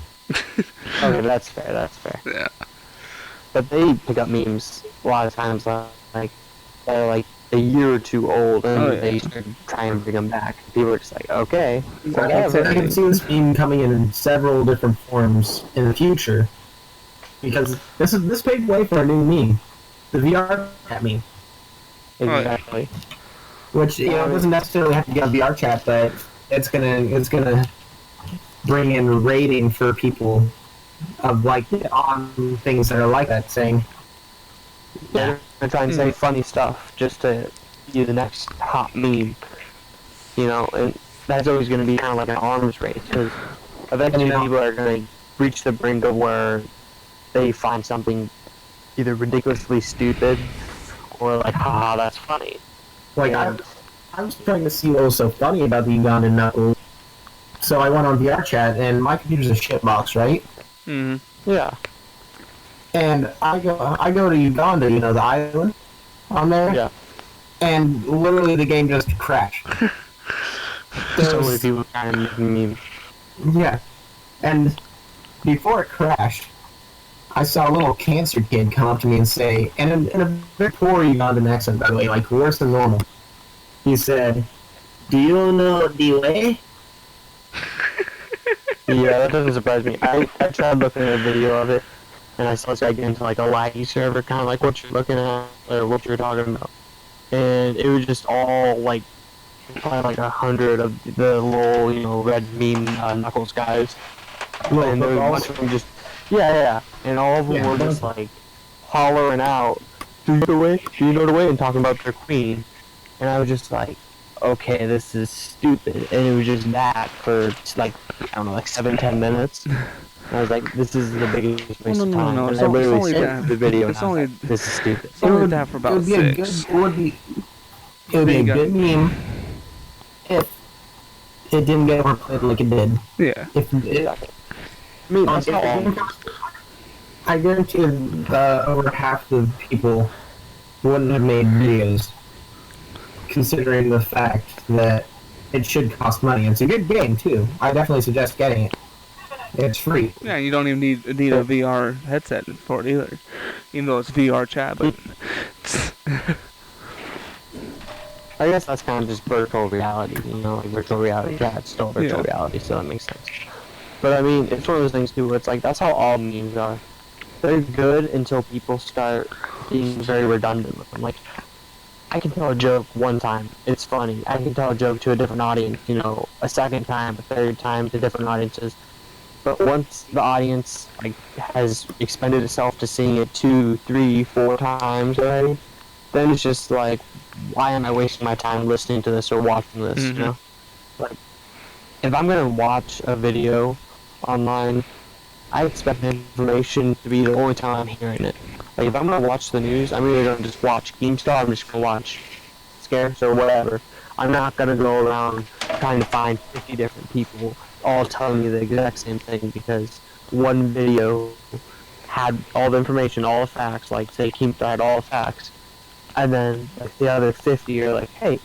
Okay, that's fair. That's fair. Yeah. But they pick up memes a lot of times, like they're like a year or two old, and they start trying to bring them back. People are just like, okay, whatever. I can see this meme coming in several different forms in the future, because this paved way for a new meme, the VR chat meme. Exactly. Which doesn't necessarily have to be on VR chat, but it's gonna bring in rating for people of like on things that are like that, saying Yeah, they're trying to say funny stuff just to be the next hot meme. You know, and that's always going to be kind of like an arms race, because eventually people are going to reach the brink of where they find something either ridiculously stupid or like, haha, that's funny. Like, I was trying to see what was so funny about the Ugandan knuckles. So I went on VR chat, and my computer's a shitbox, right? Mm-hmm. Yeah. And I go to Uganda, the island on there. Yeah. And literally the game just crashed. So many people kind of making memes. Yeah. And before it crashed, I saw a little cancer kid come up to me and say, and in a very poor Ugandan accent, by the way, like worse than normal, he said, "Do you know the way?" Yeah, that doesn't surprise me. I tried looking at a video of it, and I saw this guy get into like a laggy server, kind of like what you're looking at, or what you're talking about. And it was just all like, probably like 100 of the little, red meme Knuckles guys. And there was a bunch of them just, yeah. And all of them were just like, hollering out, "Do you know the way? Do you know the way?" and talking about their queen. And I was just like, okay, this is stupid. And it was just that for like, I don't know, like 7-10 minutes. And I was like, this is the biggest waste of time. No. And It's I only literally that. saved the video It's and I was only like, this is stupid. It's only that for about 6. It would be a good meme if it didn't get overplayed like it did. Yeah. I mean, that's all. I guarantee over half the people wouldn't have made videos, considering the fact that it should cost money. It's a good game too. I definitely suggest getting it. It's free. Yeah, you don't even need a VR headset for it either, even though it's VR chat. But I guess that's kind of just virtual reality, like virtual reality chat, it's still virtual reality, so that makes sense. But I mean, it's one of those things too where it's like, that's how all memes are. They're good until people start being very redundant with them. Like, I can tell a joke one time, it's funny. I can tell a joke to a different audience, a second time, a third time to different audiences. But once the audience has expended itself to seeing it 2, 3, 4 times already, then it's just like, why am I wasting my time listening to this or watching this? Mm-hmm. Like, if I'm gonna watch a video online, I expect the information to be the only time I'm hearing it. Like, if I'm gonna watch the news, I'm either gonna just watch GameStar, I'm just gonna watch Scarce or whatever. I'm not gonna go around trying to find 50 different people all telling me the exact same thing, because one video had all the information, all the facts, like say Keemstar had all the facts, and then like the other 50 are like, hey,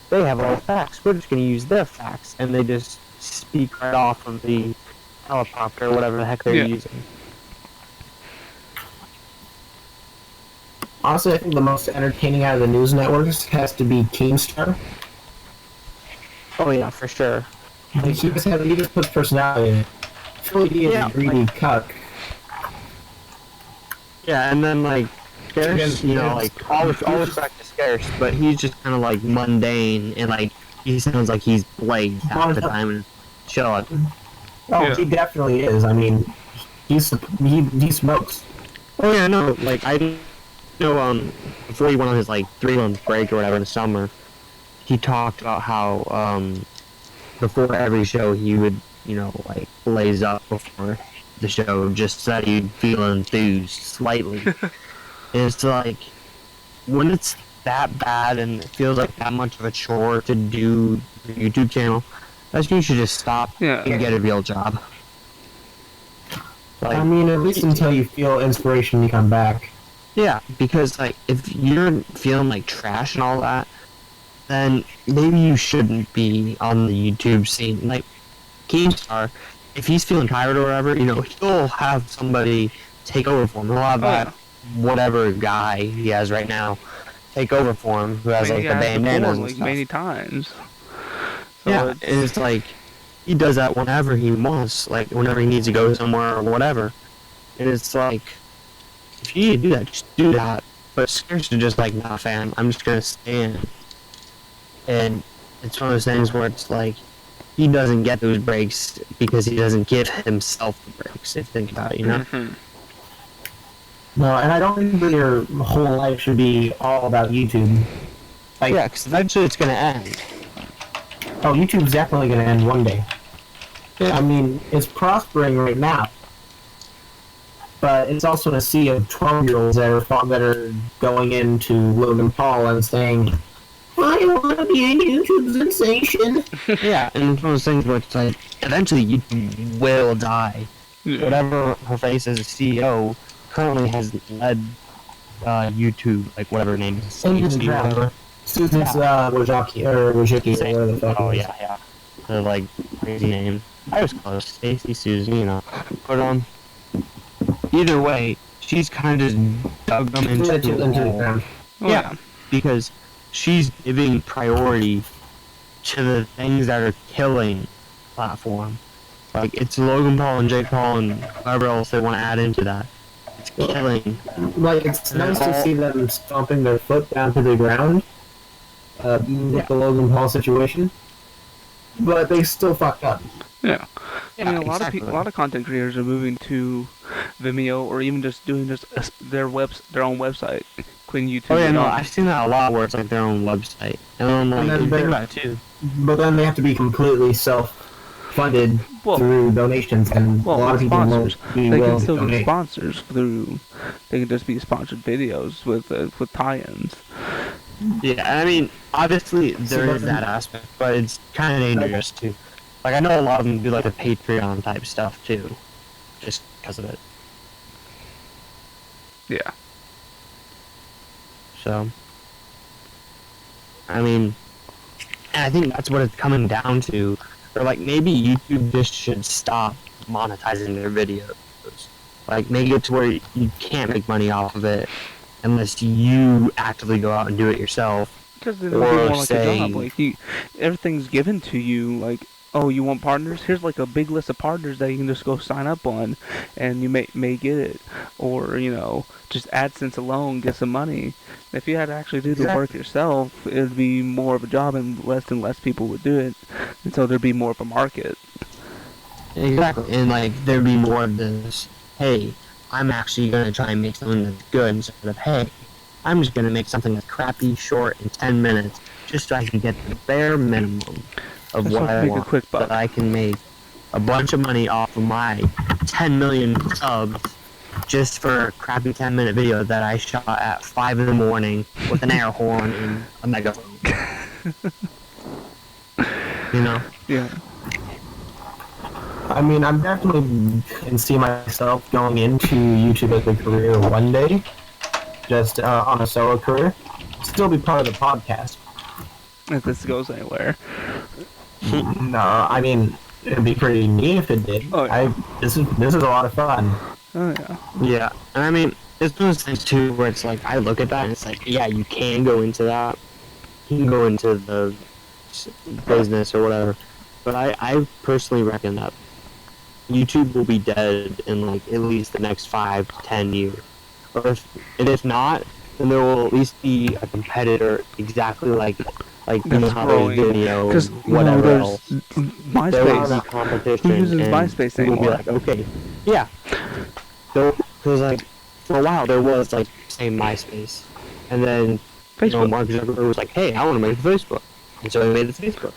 they have all the facts, we're just gonna use their facts, and they just speak right off of the helicopter or whatever the heck they're using. Honestly, I think the most entertaining out of the news networks has to be Keemstar. Oh yeah, for sure. Like, he just puts personality in it. Philly D is a greedy cuck. Yeah, and then like Scarce, like all respect to Scarce, but he's just kind of like mundane and like he sounds like he's playing half the time and chilling. Oh, Yeah. he definitely is. I mean, he smokes. Oh yeah, no, like I know before he went on his like 3 month break or whatever in the summer, he talked about how before every show he would, like blaze up before the show just so that he'd feel enthused slightly. And it's like when it's that bad and it feels like that much of a chore to do your YouTube channel, that's when you should just stop Yeah. and get a real job. Like, I mean, at least until you feel inspiration to come back. yeah, because like if you're feeling like trash and all that, then maybe you shouldn't be on the YouTube scene. Like Keemstar, if he's feeling tired or whatever, he'll have somebody take over for him. He'll have that whatever guy he has right now take over for him who has like the bandanas and like stuff. many times. So Yeah, and it's like he does that whenever he wants, like whenever he needs to go somewhere or whatever. And it's like, if you need to do that, just do that. But seriously, just like, nah, fam, I'm just gonna stay in. And it's one of those things where it's like, he doesn't get those breaks because he doesn't give himself the breaks, if you think about it, Mm-hmm. No, and I don't think that your whole life should be all about YouTube. Like, Yeah, because eventually it's gonna end. oh, YouTube's definitely going to end one day. Yeah. I mean, it's prospering right now, but it's also in a sea of 12-year-olds that are going into Logan Paul and saying, I want to be a YouTube sensation. Yeah, and it's one of those things where it's like, eventually YouTube will die. Yeah. Whatever her face as a CEO currently has led YouTube, like whatever her name is. Into the ground. Susan Wojcicki, or whatever the fuck. Oh it is. yeah. The like crazy name. I was close. Stacy, Susan, But either way, she's kind of just dug them into the the hole. ground. Yeah, because she's giving priority to the things that are killing platform. Like it's Logan Paul and Jake Paul and whoever else they want to add into that. It's killing. Like, it's nice to see them stomping their foot down to the ground with the Logan Paul situation, but they still fucked up. Yeah. Yeah, I mean, a lot exactly. of a lot of content creators are moving to Vimeo or even just doing their own website, quitting YouTube. Oh yeah, and no, all. I've seen that a lot where it's like their own website. And I'm like, And then think they're- about it too. But then they have to be completely self-funded Well- through donations, and Well, a lot of people sponsors. won't be They willing can to still get donate. sponsors through. They can just be sponsored videos with tie-ins. Yeah, I mean, obviously there but is then- that aspect, but it's kind of dangerous too. Like I know a lot of them do like the Patreon type stuff too, just because of it. Yeah. So, I mean, and I think that's what it's coming down to. Or like maybe YouTube just should stop monetizing their videos. Like make it to where you can't make money off of it unless you actively go out and do it yourself. Because then it'll be Or more like a say- job. Like everything's given to you. Like, oh, you want partners? Here's like a big list of partners that you can just go sign up on, and you may get it. Or just AdSense alone get some money. If you had to actually do the work yourself, it'd be more of a job, and less people would do it, and so there'd be more of a market. Exactly, and like there'd be more of this. Hey, I'm actually gonna try and make something that's good instead of hey, I'm just gonna make something that's crappy, short, in 10 minutes, just so I can get the bare minimum of Just what so I I can make a want, quick so buck. that I can make a bunch of money off of my 10 million subs just for a crappy 10-minute video that I shot at 5 in the morning with an air horn and a megaphone. Yeah. I mean, I'm definitely can see myself going into YouTube as a career one day, just on a solo career. Still be part of the podcast. If this goes anywhere. No, I mean, it'd be pretty neat if it did. Oh, yeah. This is a lot of fun. Oh yeah. Yeah, and I mean, it's one of those things too where it's like, I look at that and it's like, yeah, you can go into that. You can go into the business or whatever. But I personally reckon that YouTube will be dead in like at least the next 5 to 10 years. Or if not, then there will at least be a competitor exactly like it. Like, you know That's how there's growing. video, Because, whatever there's else. There will MySpace. be competition, Who uses and MySpace people will be anymore? like, okay, yeah. Because, like, for a while there was, like, say, MySpace. And then, Facebook. Mark Zuckerberg was like, hey, I want to make Facebook. And so he made the Facebook.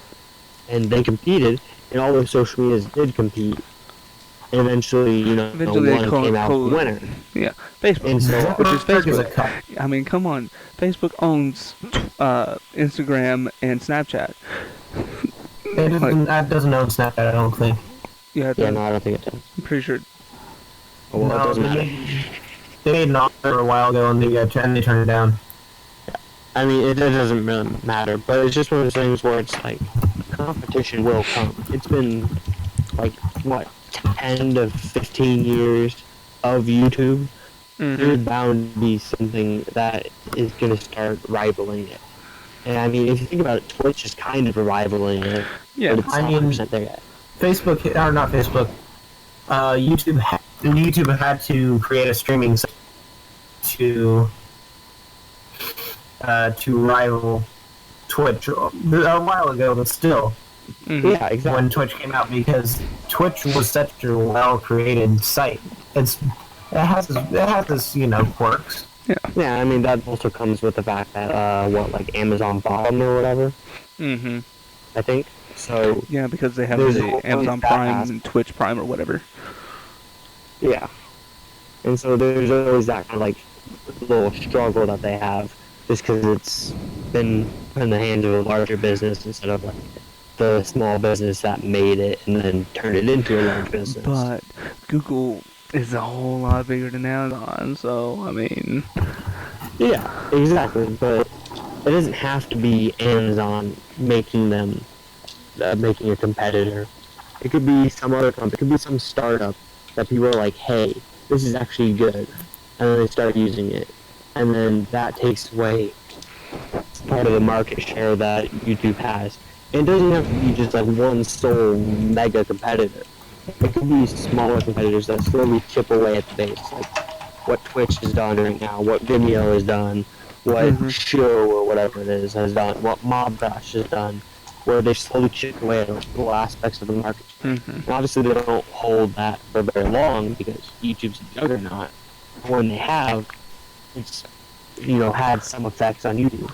And they competed, and all those social medias did compete. And eventually, Eventually, they one came out the winner. yeah, Facebook, And so, which is Zuckerberg is a Facebook. cup. I mean, come on, Facebook owns Instagram and Snapchat. That doesn't own Snapchat, I don't think. Yeah, yeah, no, I don't think it does. I'm pretty sure. Oh, well, it doesn't they matter. they made an offer a while ago and they turned it down. I mean, it doesn't really matter, but it's just one of those things where it's like, competition will come. It's been, like, what, 10 to 15 years of YouTube? There's bound to be something that is going to start rivaling it. And I mean, if you think about it, Twitch is kind of rivaling it. Yeah, but it's I not mean- 100% there yet. Facebook, or not Facebook, YouTube had to create a streaming site to rival Twitch a while ago, but still, Yeah, exactly. when Twitch came out, because Twitch was such a well-created site. It has its quirks. Yeah, I mean, that also comes with the fact that, Amazon bought them or whatever, Mm-hmm. I think. So, Yeah, because they have There's the always Amazon that Prime aspect. and Twitch Prime or whatever. yeah. And so there's always that kind of, like, little struggle that they have, just because it's been put in the hands of a larger business instead of, like, the small business that made it and then turned it into a large business. But Google is a whole lot bigger than Amazon, so I mean, Yeah, exactly. But it doesn't have to be Amazon making them, making a competitor. It could be some other company. It could be some startup that people are like, hey, this is actually good. And then they start using it. And then that takes away part of the market share that YouTube has. And it doesn't have to be just like one sole mega competitor. It could be smaller competitors that slowly chip away at the base. Like what Twitch has done right now, what Vimeo has done, what Show or whatever it is has done, what Mobdash has done, where they slowly chip away at little aspects of the market. And obviously they don't hold that for very long because YouTube's a juggernaut. When they have, it's had some effects on YouTube,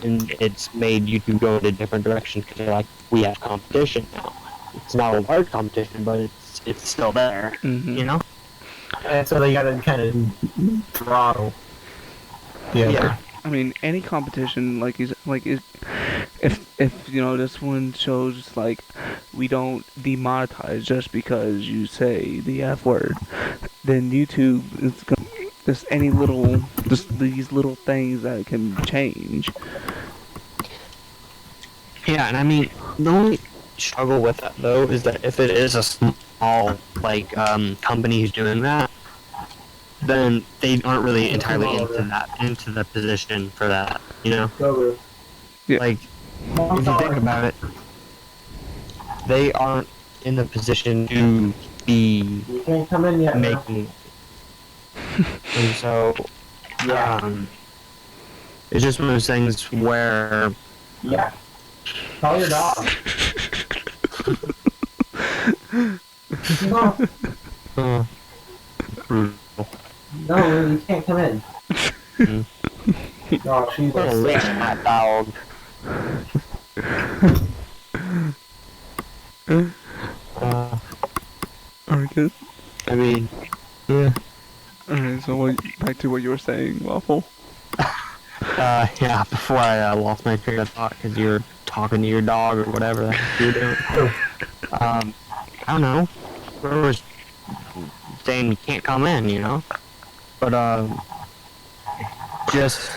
and it's made YouTube go in a different direction because they're like, we have competition now. It's not a large competition, but it's still there. And so they gotta kind of throttle. Yeah. I mean, any competition if this one shows like we don't demonetize just because you say the F word, then YouTube is gonna just these little things that can change. Yeah, and I mean, the only struggle with that though is that if it is a small company who's doing that, then they aren't really entirely into the position for that. Yeah. Like if you think about it, they aren't in the position to be You can't come in yet. making. And so, it's just one of those things where Yeah. Call your dog. No, brutal. no, you can't come in. Oh, she's I'm gonna lick that dog. Alright, good. I mean, yeah. Alright, so back to what you were saying, Waffle. Yeah, before I lost my train of thought because you were talking to your dog or whatever the heck you were doing. I don't know. Whoever was saying you can't come in, But, just,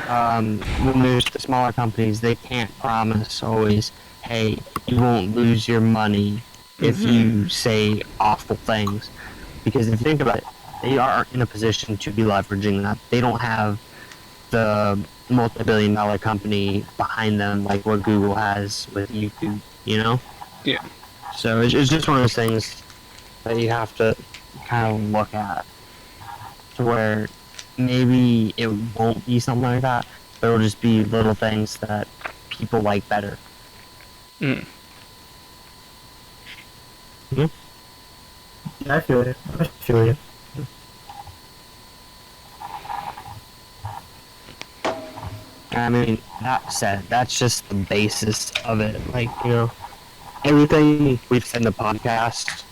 when there's the smaller companies, they can't promise always, hey, you won't lose your money if you say awful things. Because if you think about it, they are in a position to be leveraging that. They don't have the multi-billion-dollar company behind them like what Google has with YouTube, Yeah. So it's just one of those things that you have to kind of look at, to where maybe it won't be something like that, but it'll just be little things that people like better. Mm. Yeah, I feel it. I feel it. I mean, that said, that's just the basis of it. Like, you know, everything we've said in the podcast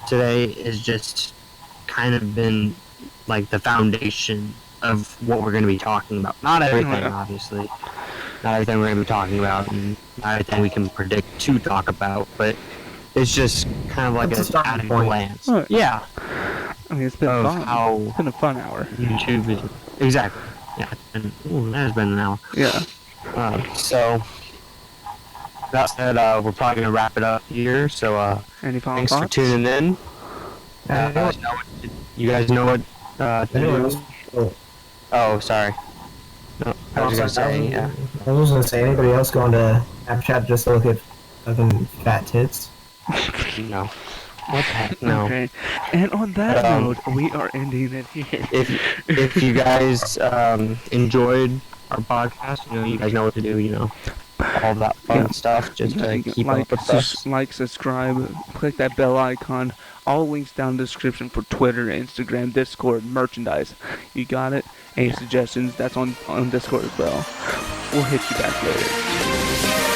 today is just kind of been like the foundation of what we're going to be talking about. Not everything, obviously. Not everything we're going to be talking about, and not everything we can predict to talk about, but it's just kind of like It's a an starting at a point. glance. Right. Yeah, I mean, it's been of fun. how It's been a fun hour. YouTube is. Exactly. Yeah, it's been, that has been an hour. Yeah. So, that said, we're probably going to wrap it up here, so Any final thanks for thoughts? tuning in. Uh, You guys know what to anyways, do? Oh, sorry. No, I was just gonna say, yeah. I was gonna say, anybody else going to Snapchat just to look at fucking fat tits? No. What the heck? No. Okay. And on that But, note, we are ending it here. If you guys enjoyed our podcast, you know, you guys know what to do, you know, all that fun stuff, just to keep up with us. Like, subscribe, click that bell icon. All links down in the description for Twitter, Instagram, Discord, merchandise. You got it? Any suggestions? That's on Discord as well. We'll hit you back later.